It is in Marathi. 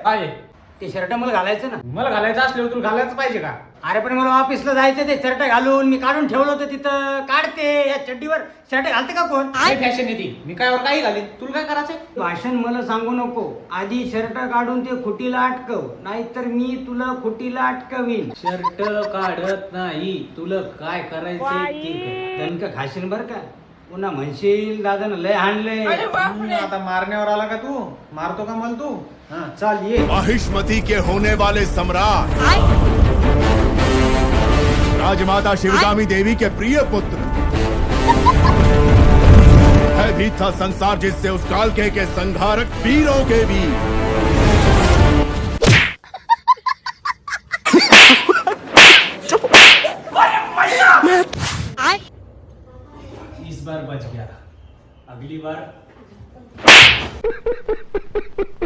आहे ते शर्ट मला घालायचं ना. मला घालायचं असल्यावर तुला घालायचं पाहिजे का? अरे पण मला ऑफिसला जायचं, ते शर्ट घालून मी काढून ठेवलं होतं तिथं. काढते या चड्डीवर शर्ट घालते का कोण? फॅशन येते, मी काय काही घालीन, तुला काय करायचंय? भाषण मला सांगू नको. आधी शर्ट काढून ते खुटीला अटकव, नाहीतर मी तुला खुटीला अटकवीन. शर्ट काढत नाही, तुला काय करायचंय ते कर. दणक खाशील बर का. पुन्हा म्हणशील दादानं लय हाणलंय. आता मारण्यावर आला का तू? मारतो का मला तू? हा चाल ये. महिष्मती के होने वाले सम्राट राजमाता शिवगामी देवी के प्रिय पुत्र है भी था संसार जिससे उस काल के संहारक वीरों के वीर। इस बार बच गया, अगली बार